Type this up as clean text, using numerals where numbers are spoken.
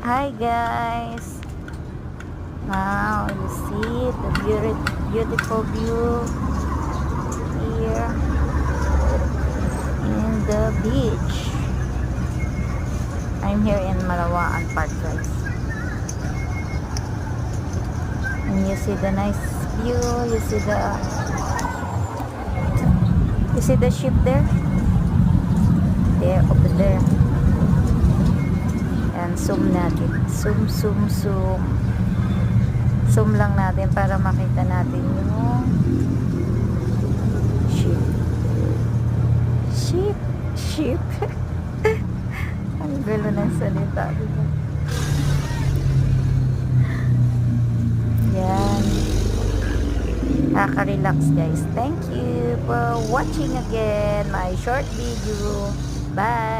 Hi guys, now you see the beautiful view here in the beach. I'm here in Malawaan Park, guys, and you see the nice view. You see the ship there over there. And zoom natin. Zoom lang natin para makita natin yung ship. Ang gulo ng salita, diba? Yan. Nakaka-relax, guys. Thank you for watching again my short video. Bye!